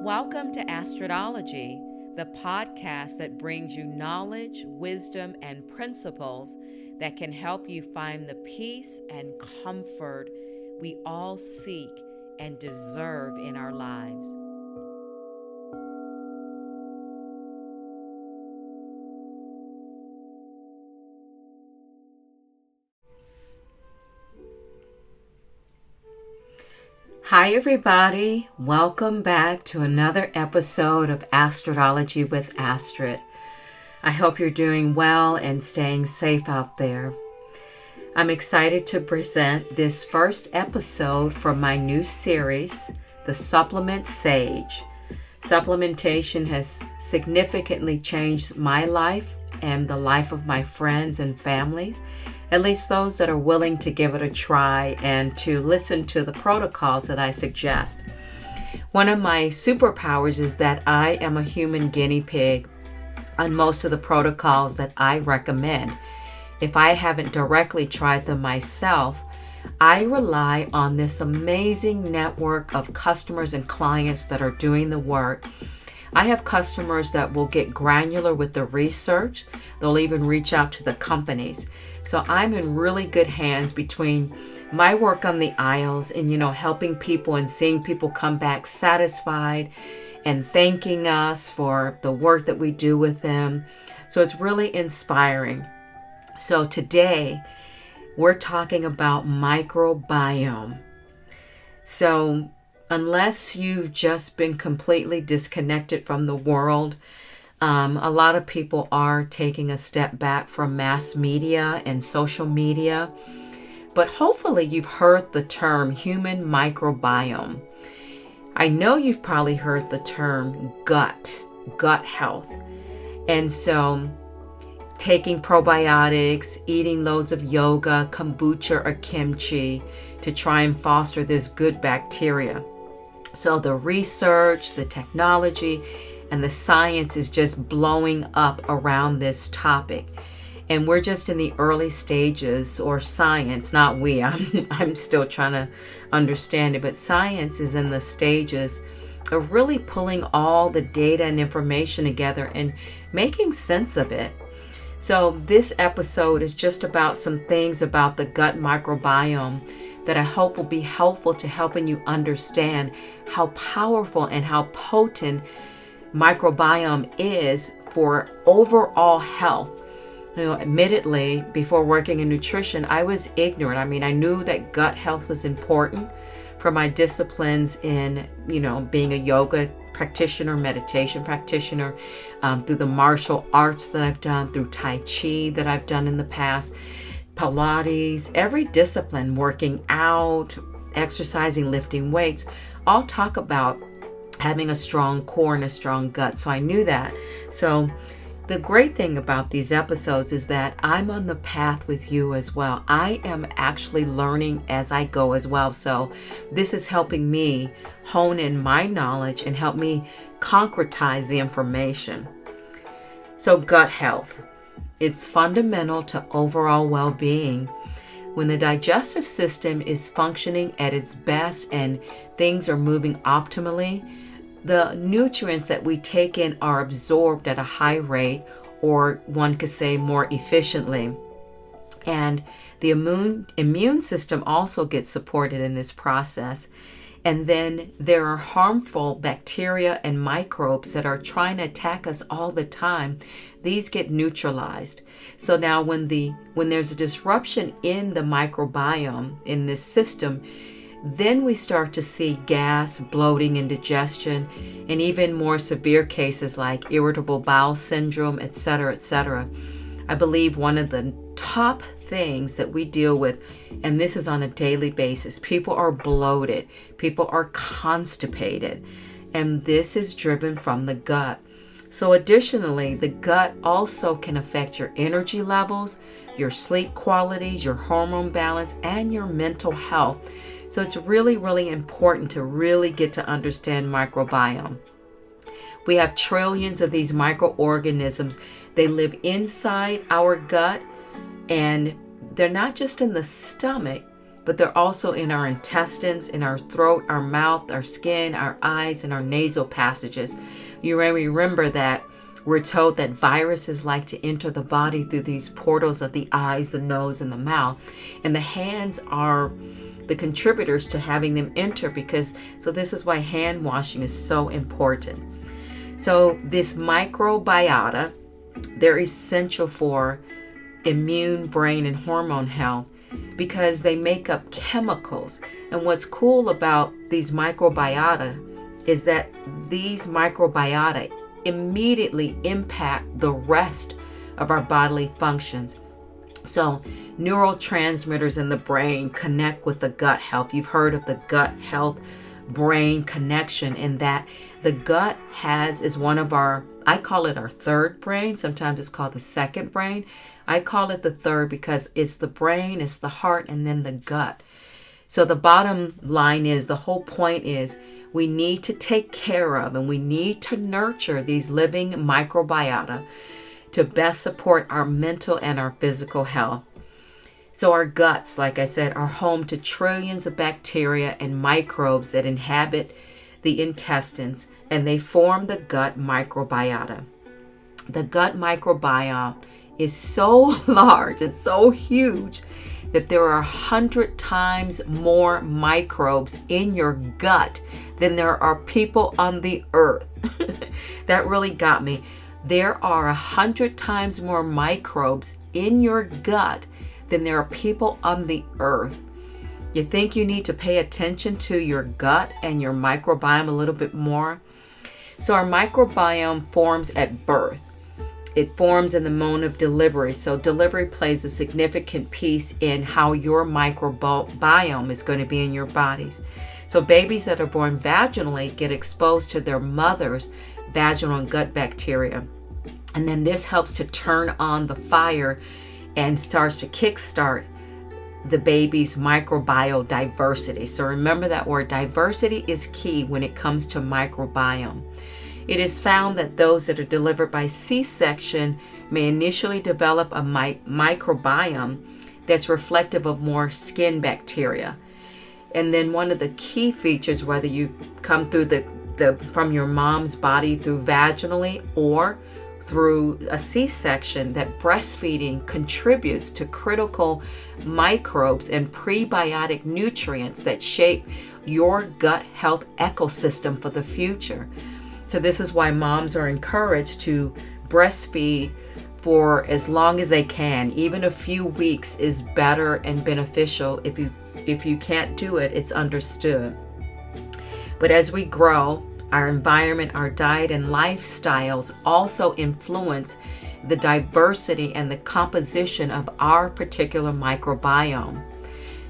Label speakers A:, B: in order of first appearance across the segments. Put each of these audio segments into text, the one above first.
A: Welcome to Astrodology, the podcast that brings you knowledge, wisdom, and principles that can help you find the peace and comfort we all seek and deserve in our lives. Hi everybody, welcome back to another episode of Astrodology with Astrid. I hope you're doing well and staying safe out there. I'm excited to present this first episode from my new series, The Supplement Sage. Supplementation has significantly changed my life and the life of my friends and family, at least those that are willing to give it a try and to listen to the protocols that I suggest. One of my superpowers is that I am a human guinea pig on most of the protocols that I recommend. If I haven't directly tried them myself, I rely on this amazing network of customers and clients that are doing the work. I have customers that will get granular with the research. They'll even reach out to the companies. So I'm in really good hands between my work on the aisles and, helping people and seeing people come back satisfied and thanking us for the work that we do with them. So it's really inspiring. So today we're talking about microbiome. So unless you've just been completely disconnected from the world, a lot of people are taking a step back from mass media and social media. But hopefully you've heard the term human microbiome. I know you've probably heard the term gut health. And so taking probiotics, eating loads of yoga, kombucha, or kimchi to try and foster this good bacteria. So the research, the technology, and the science is just blowing up around this topic. And we're just in the early stages, or science, not we. I'm still trying to understand it, but science is in the stages of really pulling all the data and information together and making sense of it. So this episode is just about some things about the gut microbiome that I hope will be helpful to helping you understand how powerful and how potent microbiome is for overall health. Admittedly, before working in nutrition, I was ignorant. I knew that gut health was important for my disciplines in, being a yoga practitioner, meditation practitioner, through the martial arts that I've done, through Tai Chi that I've done in the past, Pilates, every discipline, working out, exercising, lifting weights, all talk about having a strong core and a strong gut. So I knew that. So the great thing about these episodes is that I'm on the path with you as well. I am actually learning as I go as well. So this is helping me hone in my knowledge and help me concretize the information. So gut health, it's fundamental to overall well-being. When the digestive system is functioning at its best and things are moving optimally, the nutrients that we take in are absorbed at a high rate, or one could say more efficiently. And the immune system also gets supported in this process. And then there are harmful bacteria and microbes that are trying to attack us all the time. These get neutralized. So now when there's a disruption in the microbiome in this system, then we start to see gas, bloating, indigestion, and even more severe cases like irritable bowel syndrome, etc., etc. I believe one of the top things that we deal with, and this is on a daily basis, people are bloated, people are constipated, and this is driven from the gut. So additionally, the gut also can affect your energy levels, your sleep qualities, your hormone balance, and your mental health. So it's really, really important to really get to understand microbiome. We have trillions of these microorganisms. They live inside our gut, and they're not just in the stomach, but they're also in our intestines, in our throat, our mouth, our skin, our eyes, and our nasal passages. You may remember that we're told that viruses like to enter the body through these portals of the eyes, the nose, and the mouth. And the hands are the contributors to having them enter so this is why hand washing is so important. So this microbiota, they're essential for immune, brain, and hormone health because they make up chemicals. And what's cool about these microbiota is that these microbiota immediately impact the rest of our bodily functions. So neurotransmitters in the brain connect with the gut health. You've heard of the gut health brain connection, in that the gut is one of I call it our third brain. Sometimes it's called the second brain. I call it the third because it's the brain, it's the heart, and then the gut. So the bottom line is, the whole point is, we need to take care of and we need to nurture these living microbiota to best support our mental and our physical health. So our guts, like I said, are home to trillions of bacteria and microbes that inhabit the intestines, and they form the gut microbiota. The gut microbiome is so large and so huge that there are 100 times more microbes in your gut than there are people on the earth. That really got me. There are 100 times more microbes in your gut than there are people on the earth. You think you need to pay attention to your gut and your microbiome a little bit more? So our microbiome forms at birth. It forms in the moment of delivery. So delivery plays a significant piece in how your microbiome is going to be in your bodies. So babies that are born vaginally get exposed to their mother's vaginal and gut bacteria. And then this helps to turn on the fire and starts to kickstart the baby's microbiome diversity. So remember that word. Diversity is key when it comes to microbiome. It is found that those that are delivered by C-section may initially develop a microbiome that's reflective of more skin bacteria. And then one of the key features, whether you come through from your mom's body through vaginally or through a C-section, that breastfeeding contributes to critical microbes and prebiotic nutrients that shape your gut health ecosystem for the future. So this is why moms are encouraged to breastfeed for as long as they can. Even a few weeks is better and beneficial. If you can't do it, it's understood. But as we grow, our environment, our diet, and lifestyles also influence the diversity and the composition of our particular microbiome.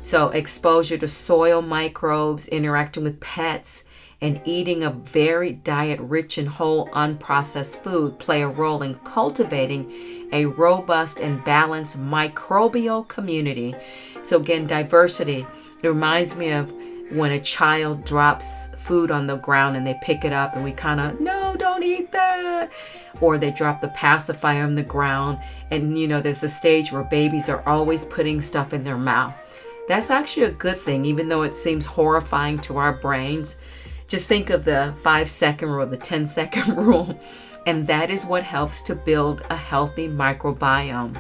A: So exposure to soil microbes, interacting with pets, and eating a varied diet rich in whole unprocessed food play a role in cultivating a robust and balanced microbial community. So again, diversity, it reminds me of when a child drops food on the ground and they pick it up and we kind of, no, don't eat that. Or they drop the pacifier on the ground, and there's a stage where babies are always putting stuff in their mouth. That's actually a good thing, even though it seems horrifying to our brains. Just think of the 5-second rule, the 10-second rule, and that is what helps to build a healthy microbiome.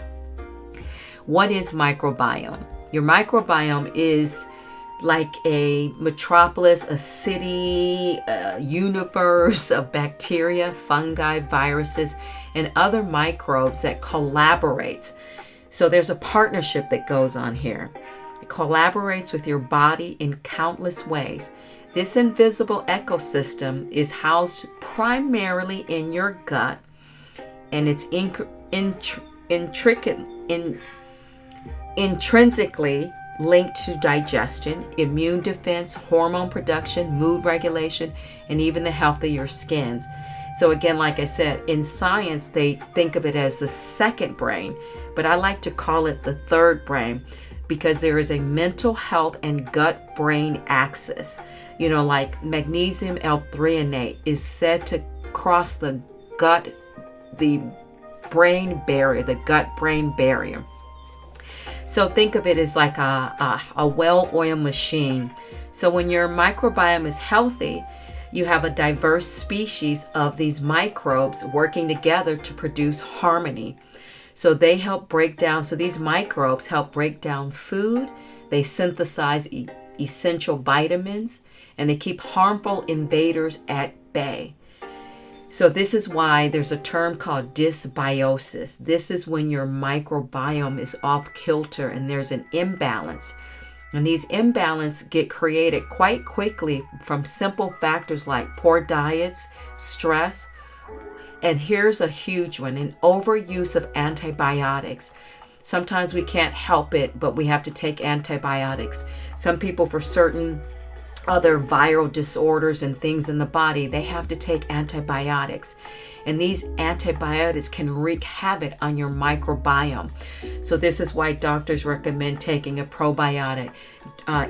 A: What is microbiome? Your microbiome is like a metropolis, a city, a universe of bacteria, fungi, viruses, and other microbes that collaborates. So there's a partnership that goes on here. It collaborates with your body in countless ways. This invisible ecosystem is housed primarily in your gut, and it's intrinsically linked to digestion, immune defense, hormone production, mood regulation, and even the health of your skins. So again, like I said, in science, they think of it as the second brain, but I like to call it the third brain because there is a mental health and gut-brain axis. Like magnesium L-threonate is said to cross the gut-brain barrier. So think of it as like a well-oiled machine. So when your microbiome is healthy, you have a diverse species of these microbes working together to produce harmony. So they help break down, so these microbes help break down food, they synthesize essential vitamins, and they keep harmful invaders at bay. So this is why there's a term called dysbiosis. This is when your microbiome is off kilter and there's an imbalance. And these imbalances get created quite quickly from simple factors like poor diets, stress, and here's a huge one, an overuse of antibiotics. Sometimes we can't help it, but we have to take antibiotics. Some people, for certain other viral disorders and things in the body, they have to take antibiotics. And these antibiotics can wreak havoc on your microbiome. So this is why doctors recommend taking a probiotic,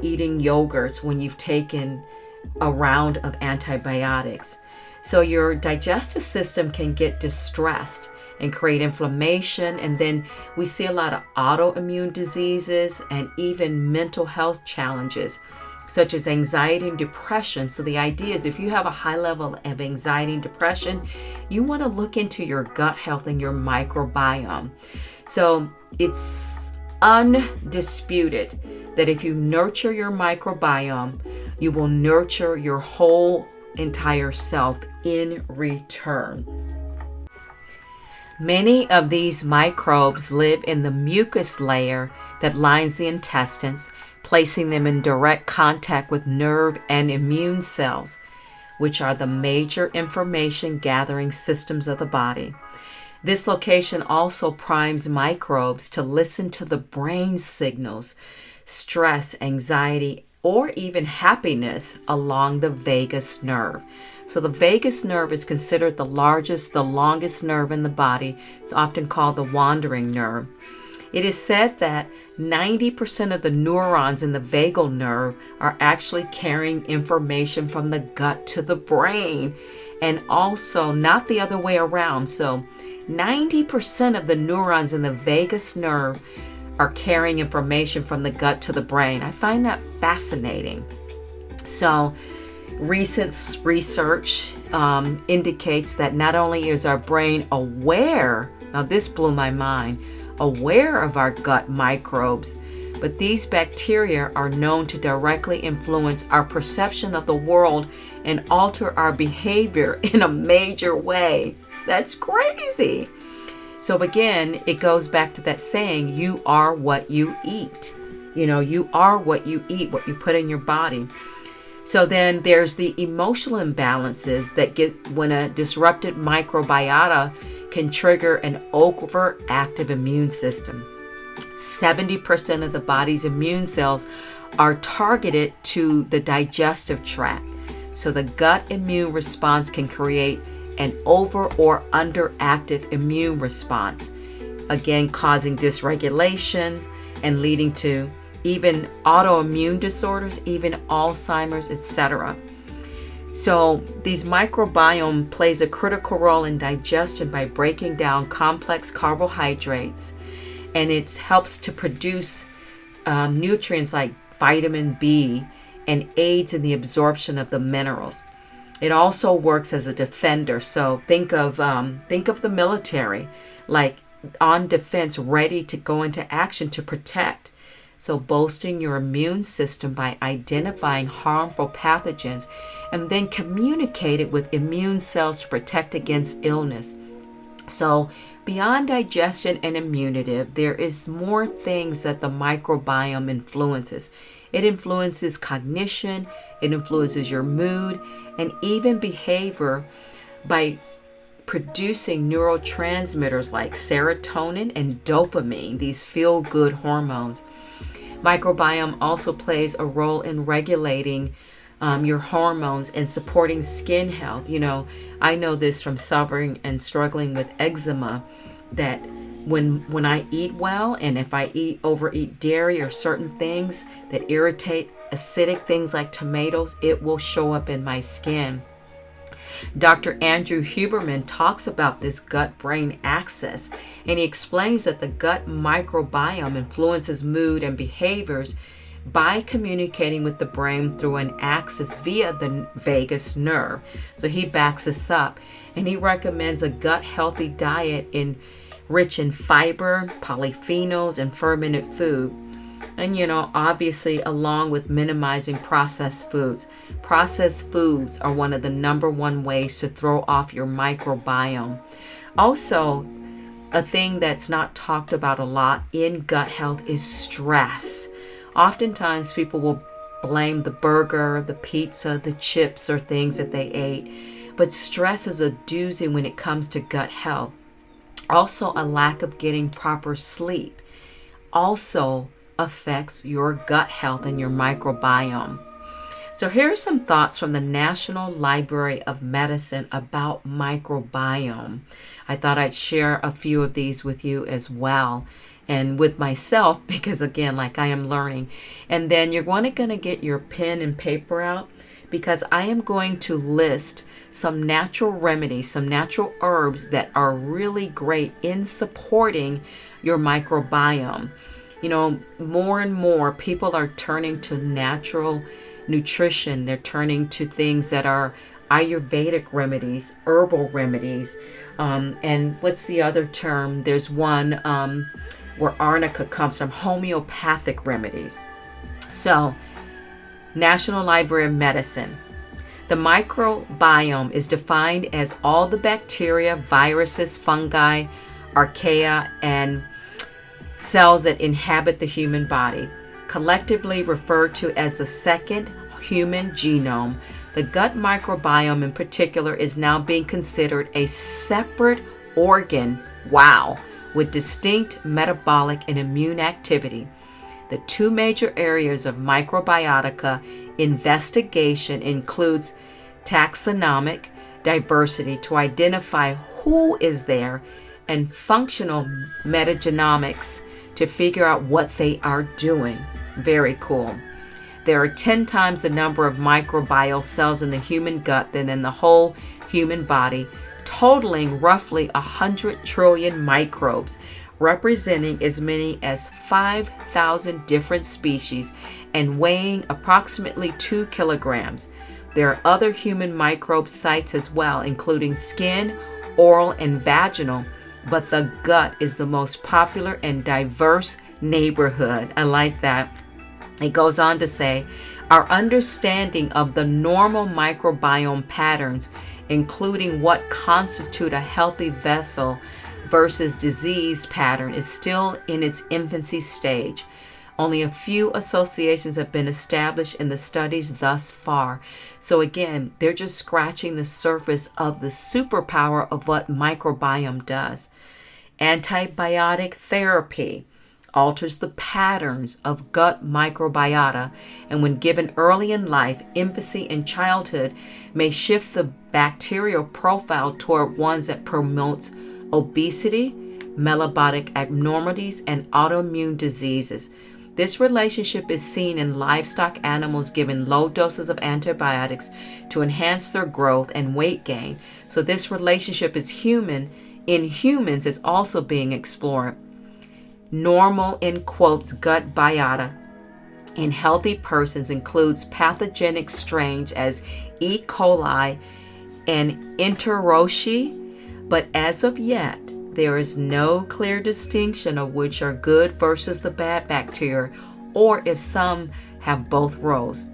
A: eating yogurts when you've taken a round of antibiotics. So your digestive system can get distressed and create inflammation. And then we see a lot of autoimmune diseases and even mental health challenges, such as anxiety and depression. So the idea is if you have a high level of anxiety and depression, you want to look into your gut health and your microbiome. So it's undisputed that if you nurture your microbiome, you will nurture your whole entire self in return. Many of these microbes live in the mucus layer that lines the intestines, placing them in direct contact with nerve and immune cells, which are the major information gathering systems of the body. This location also primes microbes to listen to the brain signals, stress, anxiety, or even happiness along the vagus nerve. So the vagus nerve is considered the longest nerve in the body. It's often called the wandering nerve. It is said that 90% of the neurons in the vagal nerve are actually carrying information from the gut to the brain, and also not the other way around. So 90% of the neurons in the vagus nerve are carrying information from the gut to the brain. I find that fascinating. So recent research indicates that not only is our brain aware, now this blew my mind, aware of our gut microbes, but these bacteria are known to directly influence our perception of the world and alter our behavior in a major way. That's crazy. So again, it goes back to that saying, you are what you eat. You are what you eat, what you put in your body. So then there's the emotional imbalances that get when a disrupted microbiota can trigger an overactive immune system. 70% of the body's immune cells are targeted to the digestive tract. So the gut immune response can create an over or underactive immune response, again causing dysregulations and leading to even autoimmune disorders, even Alzheimer's, etc. So these microbiome plays a critical role in digestion by breaking down complex carbohydrates, and it helps to produce nutrients like vitamin B and aids in the absorption of the minerals. It also works as a defender. So think of the military, like on defense, ready to go into action to protect. So boosting your immune system by identifying harmful pathogens and then communicate it with immune cells to protect against illness. So beyond digestion and immunity, there is more things that the microbiome influences. It influences cognition, it influences your mood, and even behavior by producing neurotransmitters like serotonin and dopamine, these feel-good hormones. Microbiome also plays a role in regulating your hormones and supporting skin health. I know this from suffering and struggling with eczema, that when I eat well, and if I overeat dairy or certain things that irritate acidic things like tomatoes, it will show up in my skin. Dr. Andrew Huberman talks about this gut-brain axis, and he explains that the gut microbiome influences mood and behaviors by communicating with the brain through an axis via the vagus nerve. So he backs this up, and he recommends a gut-healthy diet rich in fiber, polyphenols, and fermented food. And, obviously, along with minimizing processed foods. Processed foods are one of the number one ways to throw off your microbiome. Also, a thing that's not talked about a lot in gut health is stress. Oftentimes, people will blame the burger, the pizza, the chips, or things that they ate. But stress is a doozy when it comes to gut health. Also, a lack of getting proper sleep also affects your gut health and your microbiome. So here are some thoughts from the National Library of Medicine about microbiome. I thought I'd share a few of these with you as well, and with myself, because again, like I am learning. And then you're going to get your pen and paper out, because I am going to list some natural remedies, some natural herbs that are really great in supporting your microbiome. More and more people are turning to natural nutrition. They're turning to things that are Ayurvedic remedies, herbal remedies. And what's the other term? There's one where arnica comes from, homeopathic remedies. So, National Library of Medicine. The microbiome is defined as all the bacteria, viruses, fungi, archaea, and cells that inhabit the human body, collectively referred to as the second human genome. The gut microbiome in particular is now being considered a separate organ, with distinct metabolic and immune activity. The two major areas of microbiotica investigation includes taxonomic diversity to identify who is there, and functional metagenomics to figure out what they are doing. Very cool. There are 10 times the number of microbial cells in the human gut than in the whole human body, totaling roughly 100 trillion microbes, representing as many as 5,000 different species and weighing approximately 2 kilograms. There are other human microbe sites as well, including skin, oral, and vaginal, but the gut is the most popular and diverse neighborhood. I like that. It goes on to say, our understanding of the normal microbiome patterns, including what constitute a healthy vessel versus disease pattern, is still in its infancy stage. Only a few associations have been established in the studies thus far. So again, they're just scratching the surface of the superpower of what microbiome does. Antibiotic therapy alters the patterns of gut microbiota, and when given early in life, infancy and childhood may shift the bacterial profile toward ones that promotes obesity, metabolic abnormalities, and autoimmune diseases. This relationship is seen in livestock animals given low doses of antibiotics to enhance their growth and weight gain. So this relationship in humans is also being explored. Normal, in quotes, gut biota in healthy persons includes pathogenic strains as E. coli and Enterococcus, but as of yet, there is no clear distinction of which are good versus the bad bacteria, or if some have both roles.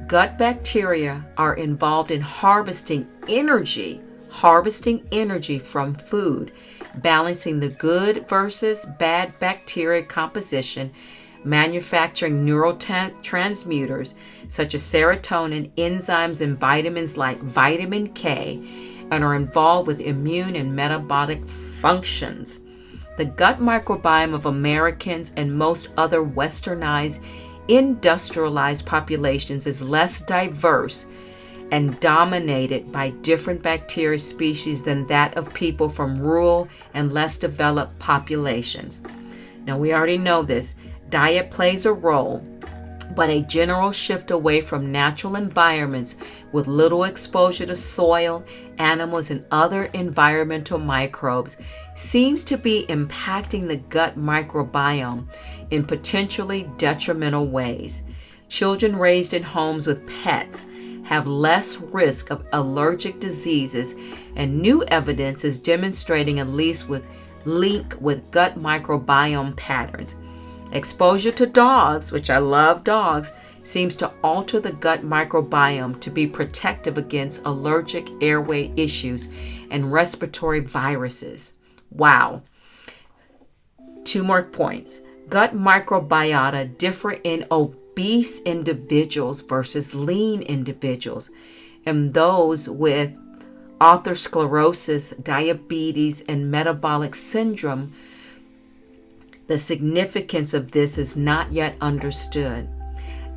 A: Gut bacteria are involved in harvesting energy from food, balancing the good versus bad bacteria composition, manufacturing neurotransmitters such as serotonin, enzymes, and vitamins like vitamin K, and are involved with immune and metabolic functions. The gut microbiome of Americans and most other westernized, industrialized populations is less diverse and dominated by different bacteria species than that of people from rural and less developed populations. Now, we already know this. Diet plays a role, but a general shift away from natural environments with little exposure to soil, animals, and other environmental microbes seems to be impacting the gut microbiome in potentially detrimental ways. Children raised in homes with pets have less risk of allergic diseases, and new evidence is demonstrating a link with gut microbiome patterns. Exposure to dogs, which I love dogs, seems to alter the gut microbiome to be protective against allergic airway issues and respiratory viruses. Wow. 2 more points. Gut microbiota differ in obese individuals versus lean individuals, and those with atherosclerosis, diabetes, and metabolic syndrome. The significance of this is not yet understood.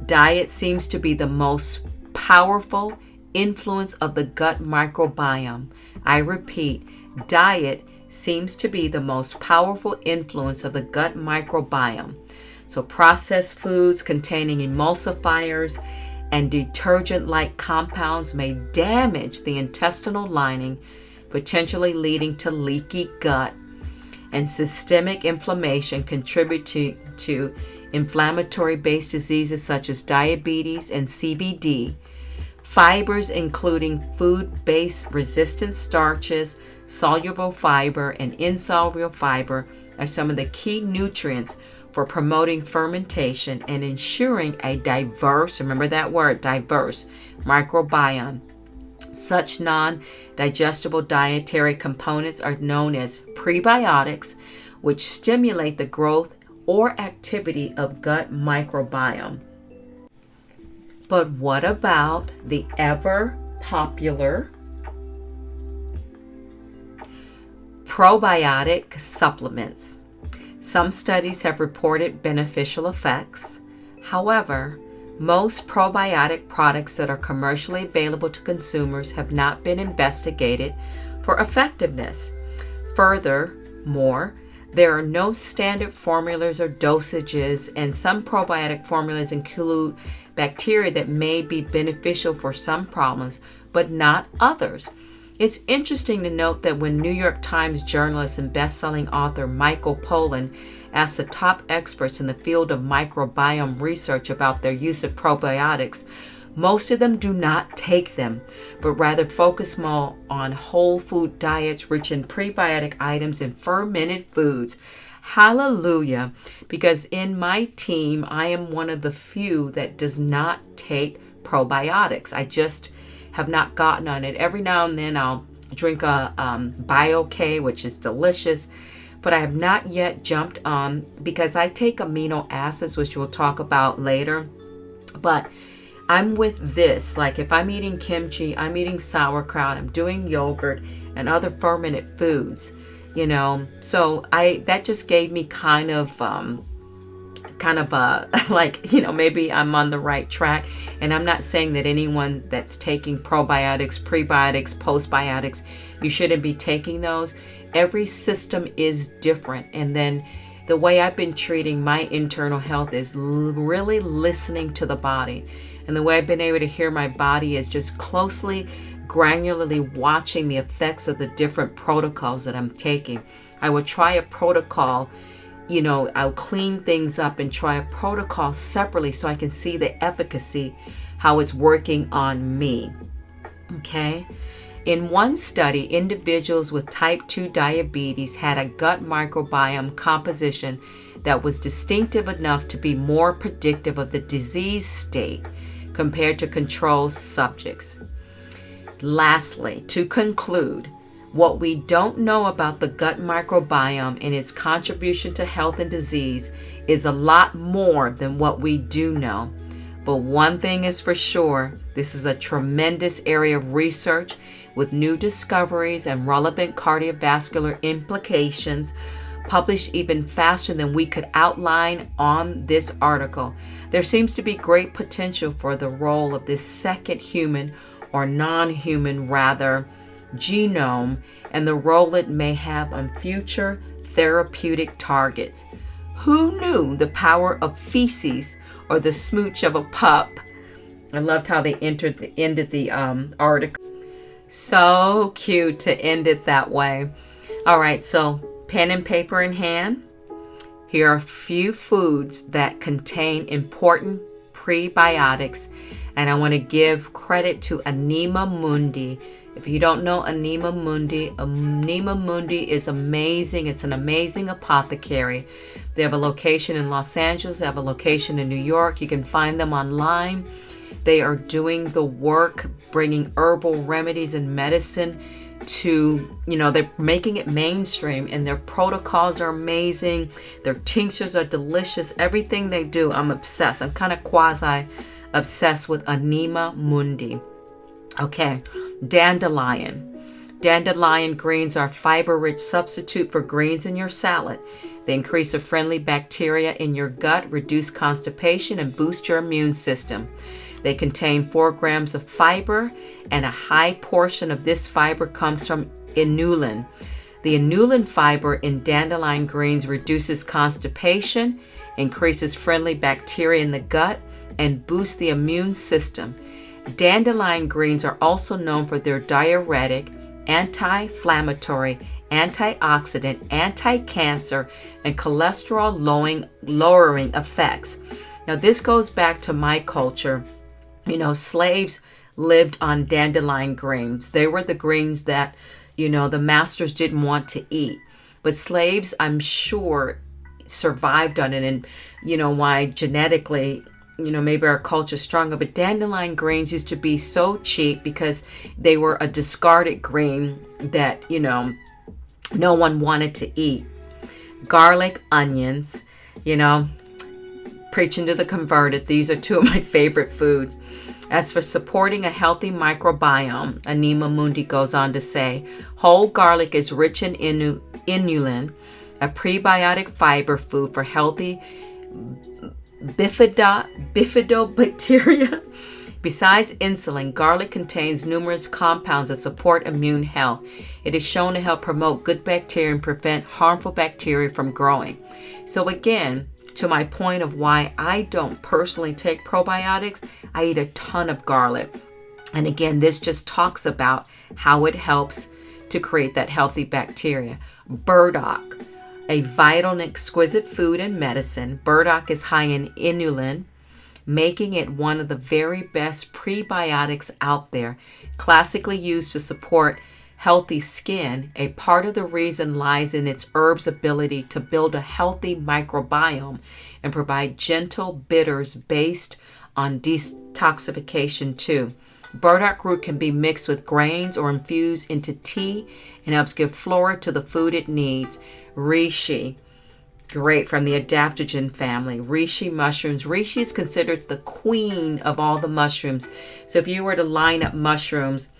A: Diet seems to be the most powerful influence of the gut microbiome. I repeat, diet seems to be the most powerful influence of the gut microbiome. So processed foods containing emulsifiers and detergent-like compounds may damage the intestinal lining, potentially leading to leaky gut. And systemic inflammation contribute to inflammatory-based diseases such as diabetes and CVD. Fibers, including food-based resistant starches, soluble fiber, and insoluble fiber, are some of the key nutrients for promoting fermentation and ensuring a diverse, remember that word, diverse, microbiome. Such non-digestible dietary components are known as prebiotics, which stimulate the growth or activity of gut microbiome. But what about the ever popular probiotic supplements? Some studies have reported beneficial effects. However, most probiotic products that are commercially available to consumers have not been investigated for effectiveness. Furthermore, there are no standard formulas or dosages, and some probiotic formulas include bacteria that may be beneficial for some problems, but not others. It's interesting to note that when New York Times journalist and best-selling author Michael Pollan asked the top experts in the field of microbiome research about their use of probiotics, most of them do not take them, but rather focus more on whole food diets rich in prebiotic items and fermented foods. Hallelujah! Because in my team, I am one of the few that does not take probiotics. I just have not gotten on it. Every now and then I'll drink a BioK, which is delicious, but I have not yet jumped on because I take amino acids, which we'll talk about later. But I'm with this, like if I'm eating kimchi, I'm eating sauerkraut, I'm doing yogurt and other fermented foods, so that just gave me kind of like, maybe I'm on the right track. And I'm not saying that anyone that's taking probiotics, prebiotics, postbiotics, you shouldn't be taking those. Every system is different. And then the way I've been treating my internal health is really listening to the body. And the way I've been able to hear my body is just closely, granularly watching the effects of the different protocols that I'm taking. I would try a protocol, I'll clean things up and try a protocol separately so I can see the efficacy, how it's working on me. Okay? In one study, individuals with type 2 diabetes had a gut microbiome composition that was distinctive enough to be more predictive of the disease state compared to control subjects. Lastly, to conclude, what we don't know about the gut microbiome and its contribution to health and disease is a lot more than what we do know. But one thing is for sure, this is a tremendous area of research with new discoveries and relevant cardiovascular implications published even faster than we could outline on this article. There seems to be great potential for the role of this second human or non-human rather genome and the role it may have on future therapeutic targets. Who knew the power of feces or the smooch of a pup? I loved how they ended the article. So cute to end it that way. All right, so pen and paper in hand. Here are a few foods that contain important prebiotics, and I want to give credit to Anima Mundi. If you don't know Anima Mundi is amazing. It's an amazing apothecary. They have a location in Los Angeles. They have a location in New York. You can find them online. They are doing the work, bringing herbal remedies and medicine to, they're making it mainstream, and their protocols are amazing. Their tinctures are delicious. Everything they do, I'm obsessed. I'm kind of quasi-obsessed with Anima Mundi. Okay, dandelion. Dandelion greens are a fiber-rich substitute for greens in your salad. They increase the friendly bacteria in your gut, reduce constipation, and boost your immune system. They contain 4 grams of fiber, and a high portion of this fiber comes from inulin. The inulin fiber in dandelion greens reduces constipation, increases friendly bacteria in the gut, and boosts the immune system. Dandelion greens are also known for their diuretic, anti-inflammatory, antioxidant, anti-cancer, and cholesterol lowering effects. Now, this goes back to my culture. Slaves lived on dandelion greens. They were the greens that, the masters didn't want to eat. But slaves, I'm sure, survived on it. And, why genetically, maybe our culture's stronger. But dandelion greens used to be so cheap because they were a discarded green that, no one wanted to eat. Garlic, onions, preaching to the converted. These are 2 of my favorite foods. As for supporting a healthy microbiome, Anima Mundi goes on to say, whole garlic is rich in inulin, a prebiotic fiber food for healthy bifidobacteria. Besides insulin, garlic contains numerous compounds that support immune health. It is shown to help promote good bacteria and prevent harmful bacteria from growing. So again, to my point of why I don't personally take probiotics, I eat a ton of garlic. And again, this just talks about how it helps to create that healthy bacteria. Burdock, a vital and exquisite food and medicine. Burdock is high in inulin, making it one of the very best prebiotics out there. Classically used to support healthy skin, a part of the reason lies in its herb's ability to build a healthy microbiome and provide gentle bitters based on detoxification too. Burdock root can be mixed with grains or infused into tea and helps give flora to the food it needs. Reishi, great, from the adaptogen family. Reishi mushrooms. Reishi is considered the queen of all the mushrooms. So if you were to line up mushrooms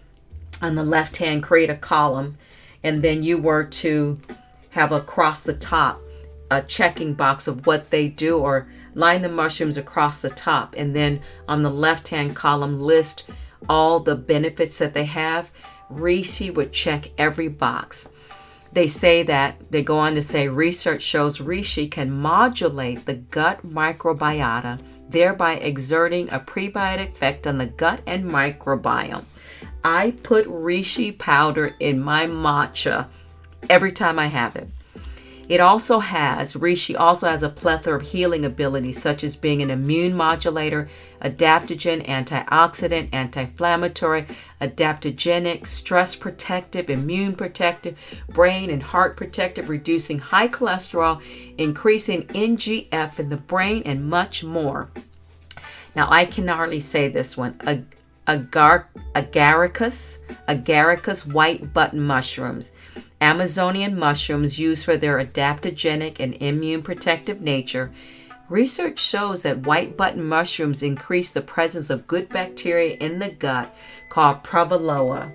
A: on the left hand, create a column, and then you were to have across the top a checking box of what they do, or line the mushrooms across the top, and then on the left hand column list all the benefits that they have, reishi would check every box. They go on to say research shows reishi can modulate the gut microbiota, thereby exerting a prebiotic effect on the gut and microbiome. I put reishi powder in my matcha every time I have it. Reishi also has a plethora of healing abilities, such as being an immune modulator, adaptogen, antioxidant, anti-inflammatory, adaptogenic, stress protective, immune protective, brain and heart protective, reducing high cholesterol, increasing NGF in the brain, and much more. Now, I can hardly say this one. Agaricus white button mushrooms. Amazonian mushrooms used for their adaptogenic and immune protective nature. Research shows that white button mushrooms increase the presence of good bacteria in the gut called Provolone.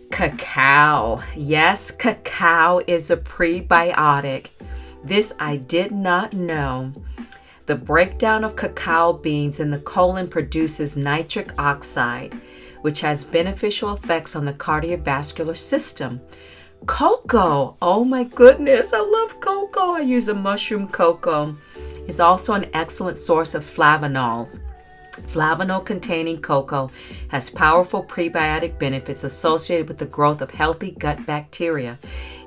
A: Cacao. Yes, cacao is a prebiotic. This I did not know. The breakdown of cacao beans in the colon produces nitric oxide, which has beneficial effects on the cardiovascular system. Cocoa. Oh my goodness, I love cocoa. I use a mushroom cocoa. It's also an excellent source of flavonols. Flavanol-containing cocoa has powerful prebiotic benefits associated with the growth of healthy gut bacteria.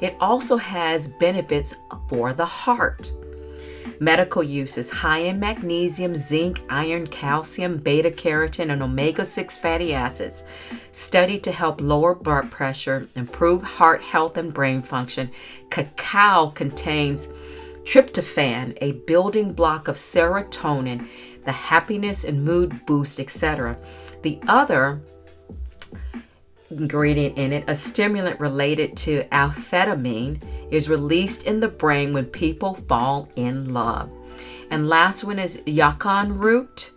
A: It also has benefits for the heart. Medical uses: high in magnesium, zinc, iron, calcium, beta-carotene, and omega-6 fatty acids. Studied to help lower blood pressure, improve heart health and brain function. Cacao contains tryptophan, a building block of serotonin, the happiness and mood boost, etc. The other ingredient in it, a stimulant related to amphetamine, is released in the brain when people fall in love. And last one is yuccan root.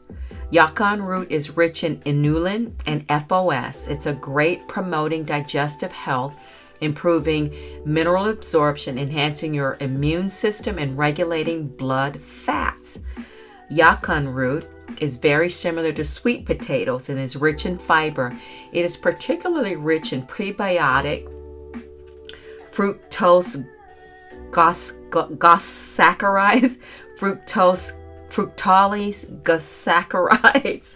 A: Yuccan root is rich in inulin and FOS. It's a great promoting digestive health, improving mineral absorption, enhancing your immune system, and regulating blood fats. Yuccan root is very similar to sweet potatoes and is rich in fiber. It is particularly rich in prebiotic fructose gosaccharides, fructose gosaccharides,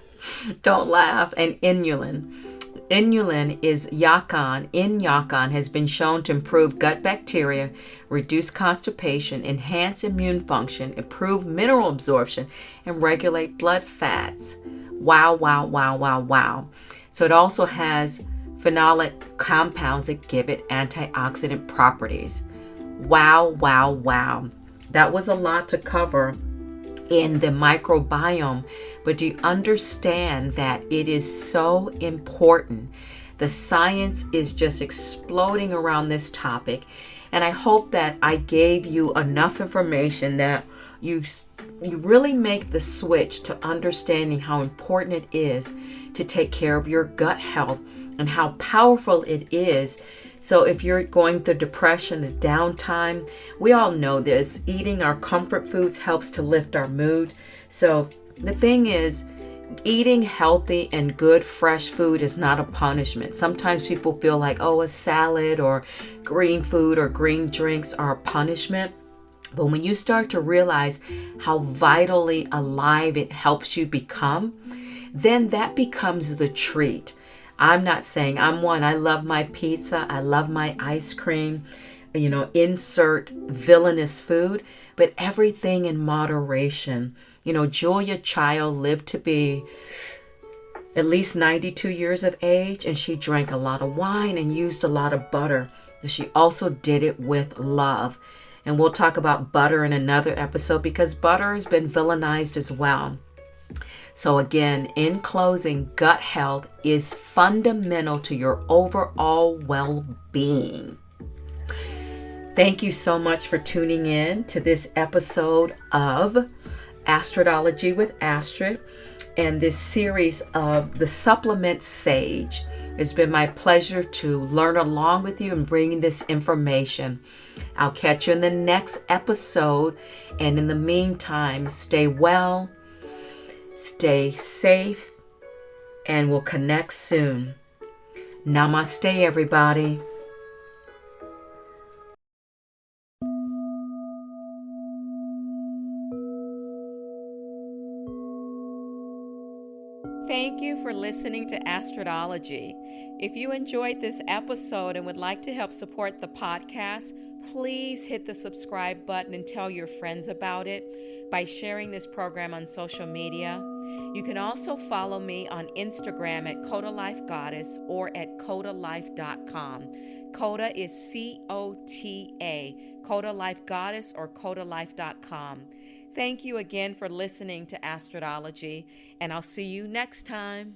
A: don't laugh, and inulin. Inulin in yuccan has been shown to improve gut bacteria, reduce constipation, enhance immune function, improve mineral absorption, and regulate blood fats. Wow, wow, wow, wow, wow. So it also has phenolic compounds that give it antioxidant properties. Wow, wow, wow. That was a lot to cover in the microbiome, but do you understand that it is so important? The science is just exploding around this topic, and I hope that I gave you enough information that you really make the switch to understanding how important it is to take care of your gut health and how powerful it is. So if you're going through depression and downtime, we all know this. Eating our comfort foods helps to lift our mood. So the thing is, eating healthy and good fresh food is not a punishment. Sometimes people feel like, oh, a salad or green food or green drinks are a punishment. But when you start to realize how vitally alive it helps you become, then that becomes the treat. I'm not saying I'm one. I love my pizza. I love my ice cream. Insert villainous food, but everything in moderation. Julia Child lived to be at least 92 years of age, and she drank a lot of wine and used a lot of butter. But she also did it with love. And we'll talk about butter in another episode because butter has been villainized as well. So again, in closing, gut health is fundamental to your overall well-being. Thank you so much for tuning in to this episode of Astrodology with Astrid and this series of the Supplement Sage. It's been my pleasure to learn along with you and bringing this information. I'll catch you in the next episode. And in the meantime, stay well, stay safe, and we'll connect soon. Namaste, everybody. Thank you for listening to Astrodology. If you enjoyed this episode and would like to help support the podcast, please hit the subscribe button and tell your friends about it by sharing this program on social media. You can also follow me on Instagram at Coda Life Goddess or at CodaLife.com. Coda is C-O-T-A, Coda Life Goddess or CodaLife.com. Thank you again for listening to Astrodology, and I'll see you next time.